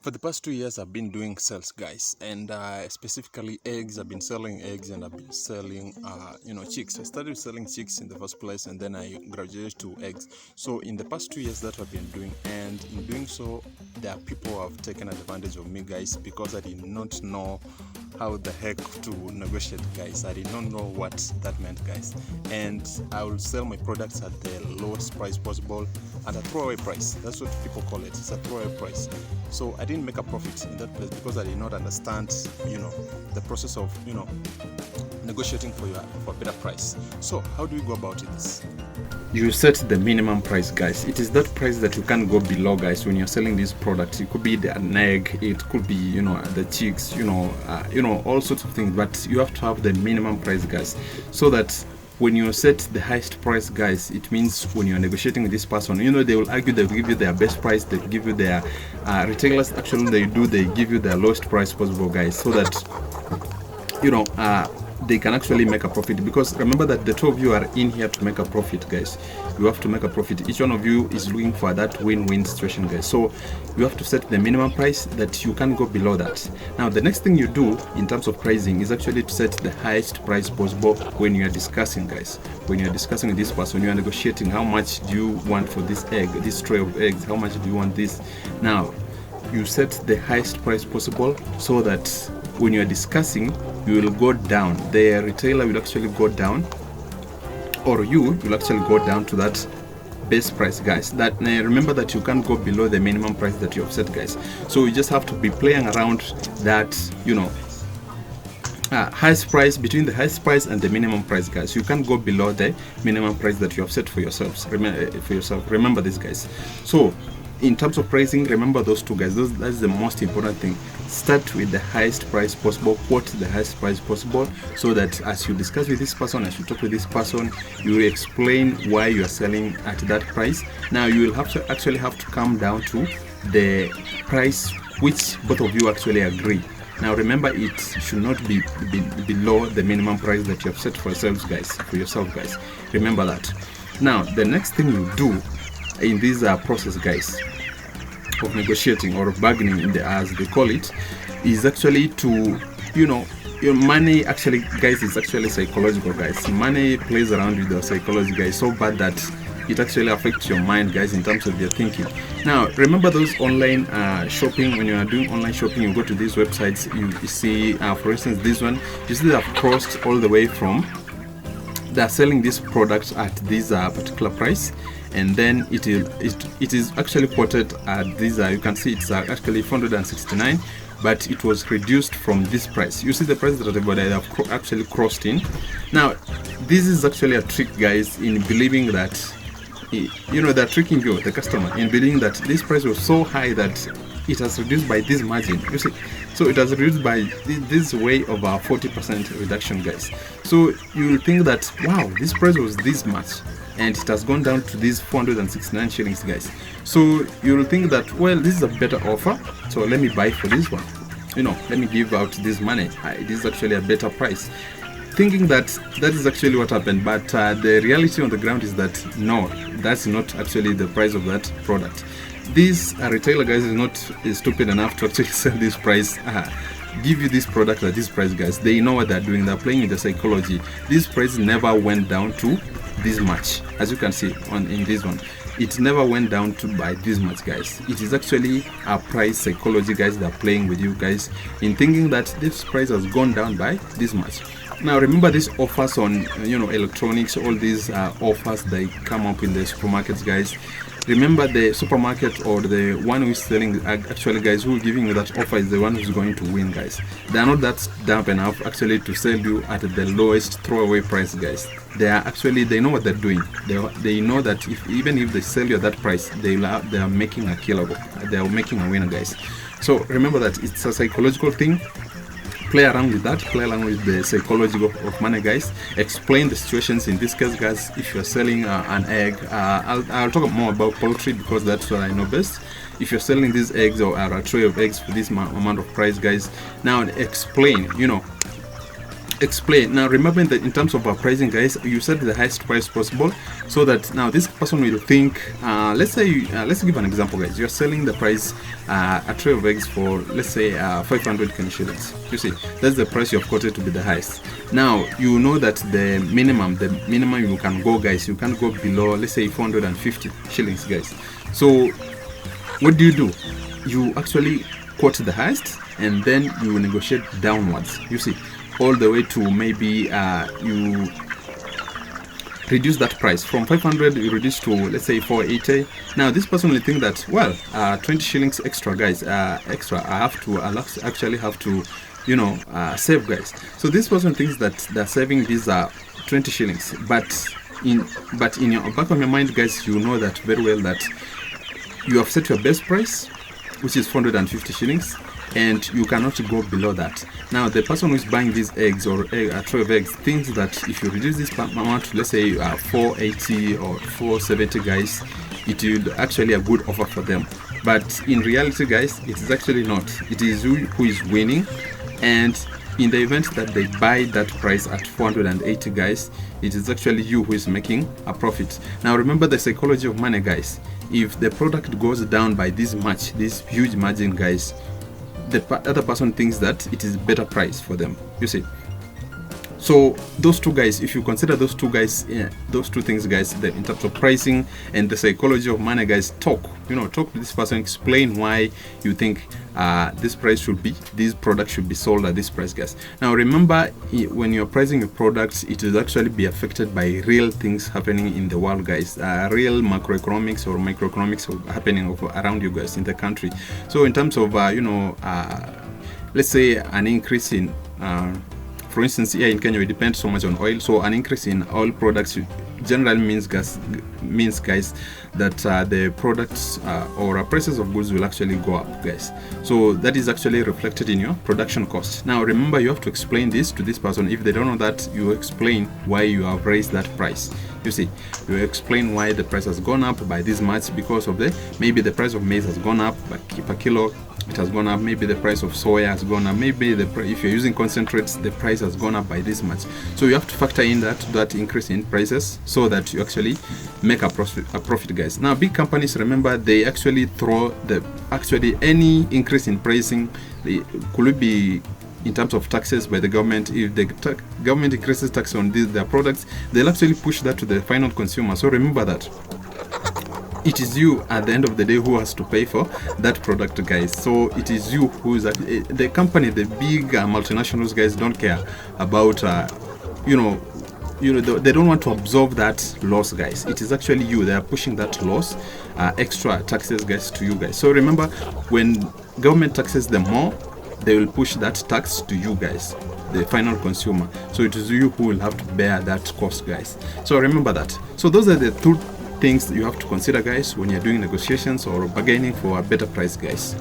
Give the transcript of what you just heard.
For the past 2 years, I've been doing sales, guys, and specifically eggs. I've been selling eggs, and I've been selling, chicks. I started selling chicks in the first place, and then I graduated to eggs. So in the past 2 years, that I've been doing, and in doing so, there are people who have taken advantage of me, guys, because I did not know how the heck to negotiate, guys. I did not know what that meant, guys. And I will sell my products at the lowest price possible, at a throwaway price. That's what people call it. It's a throwaway price. So I didn't make a profit in that place because I did not understand, the process of, negotiating for a better price. So how do we go about it? You set the minimum price, guys. It is that price that you can't go below, guys, when you're selling these products. It could be an egg, it could be the chicks, all sorts of things, but you have to have the minimum price, guys, so that when you set the highest price, guys, it means when you're negotiating with this person, they will argue, they'll give you their best price, they'll give you their retailers, actually they give you their lowest price possible, guys, so that they can actually make a profit. Because remember that the two of you are in here to make a profit, guys. You have to make a profit. Each one of you is looking for that win-win situation, guys. So you have to set the minimum price that you can't go below that. Now the next thing you do in terms of pricing is actually to set the highest price possible when you are discussing, guys. When you are discussing with this person, you are negotiating how much do you want for this egg, this tray of eggs, how much do you want this. Now you set the highest price possible so that when you are discussing, you will go down. The retailer will actually go down, or you will actually go down to that best price, guys. That remember that you can't go below the minimum price that you have set, guys. So you just have to be playing around that, highest price, between the highest price and the minimum price, guys. You can't go below the minimum price that you have set for yourselves. Remember this, guys. So in terms of pricing, remember those two, guys. That's the most important thing. Start with the highest price possible, quote the highest price possible, so that as you discuss with this person, as you talk with this person, you will explain why you are selling at that price. Now you will actually have to come down to the price which both of you actually agree. Now remember, it should not be below the minimum price that you have set for yourselves, guys. Remember that. Now the next thing you do in this process, guys, of negotiating or bargaining, as they call it, is actually to, your money actually, guys, is actually psychological, guys. Money plays around with your psychology, guys, so bad that it actually affects your mind, guys, in terms of your thinking. Now remember those online shopping. When you are doing online shopping, you go to these websites, you see for instance this one, you see they have crossed all the way from, they're selling this product at this particular price, and then it is actually quoted at this, you can see it's actually 469, but it was reduced from this price. You see the price that they have actually crossed in. Now this is actually a trick, guys, in believing that they're tricking you, the customer, in believing that this price was so high that it has reduced by this margin. You see, so it has reduced by this way of a 40% reduction, guys. So you will think that, wow, this price was this much and it has gone down to these 469 shillings, guys. So you will think that, well, this is a better offer, so let me buy for this one. Let me give out this money. This is actually a better price, thinking that is actually what happened. But the reality on the ground is that no, that's not actually the price of that product. This retailer, guys, is not stupid enough to actually sell this price, give you this product at this price, guys. They know what they're doing. They're playing with the psychology. This price never went down to this much, as you can see in this one. It never went down to by this much, guys. It is actually a price psychology, guys. They're playing with you, guys, in thinking that this price has gone down by this much. Now remember these offers on electronics, all these offers they come up in the supermarkets, guys. Remember, the supermarket or the one who is selling, actually, guys, who is giving you that offer is the one who's going to win, guys. They are not that dumb enough actually to sell you at the lowest throwaway price, guys. They know what they're doing. They know that even if they sell you at that price, they are making a killer. They are making a winner, guys. So remember that it's a psychological thing. Play around with that, play around with the psychology of money, guys. Explain the situations. In this case, guys, if you're selling an egg, I'll talk more about poultry because that's what I know best. If you're selling these eggs or a tray of eggs for this amount of price, guys, now explain, explain. Now remember that in terms of our pricing, guys, you set the highest price possible, so that now this person will think, let's give an example, guys. You're selling the price, a tray of eggs for, let's say, 500 Kenya shillings. You see, that's the price you've quoted to be the highest. Now you know that the minimum you can go, guys, you can't go below, let's say, 450 shillings, guys. So what do? You actually quote the highest, and then you negotiate downwards, you see, all the way to maybe you reduce that price from 500, you reduce to, let's say, 480. Now this person will think that, well, 20 shillings extra, guys, extra, I'll actually have to, you know, save, guys. So this person thinks that they're saving these 20 shillings, but in your back of your mind, guys, you know that very well that you have set your best price, which is 450 shillings, and you cannot go below that. Now the person who is buying these eggs or a tray of eggs thinks that if you reduce this amount to, let's say, 480 or 470, guys, it will actually a good offer for them. But in reality, guys, it is actually not. It is you who is winning, and in the event that they buy that price at 480, guys, it is actually you who is making a profit. Now remember the psychology of money, guys. If the product goes down by this much, this huge margin, guys, the other person thinks that it is better price for them, you see. So those two, guys, if you consider those two, guys, those two things, guys, in terms of pricing and the psychology of money, guys, talk to this person, explain why you think this product should be sold at this price, guys. Now remember, when you're pricing your products, it will actually be affected by real things happening in the world, guys, real macroeconomics or microeconomics happening around you, guys, in the country. So in terms of let's say an increase in for instance, here in Kenya, we depend so much on oil. So an increase in oil products generally means, guys, that the products or prices of goods will actually go up, guys. So that is actually reflected in your production cost. Now remember, you have to explain this to this person. If they don't know that, you explain why you have raised that price. You see, you explain why the price has gone up by this much because of maybe the price of maize has gone up per kilo. It has gone up. Maybe the price of soya has gone up. Maybe if you're using concentrates, the price has gone up by this much. So you have to factor in that increase in prices so that you actually make a profit, guys. Now big companies, remember, they actually throw any increase in pricing, could it be in terms of taxes by the government. If the government increases tax on their products, they'll actually push that to the final consumer. So remember that it is you at the end of the day who has to pay for that product, guys. So it is you who is the company. The big multinationals, guys, don't care about they don't want to absorb that loss, guys. It is actually you. They are pushing that loss, extra taxes, guys, to you, guys. So remember, when government taxes them more, they will push that tax to you, guys, the final consumer. So it is you who will have to bear that cost, guys. So remember that. So those are the two things that you have to consider, guys, when you're doing negotiations or bargaining for a better price, guys.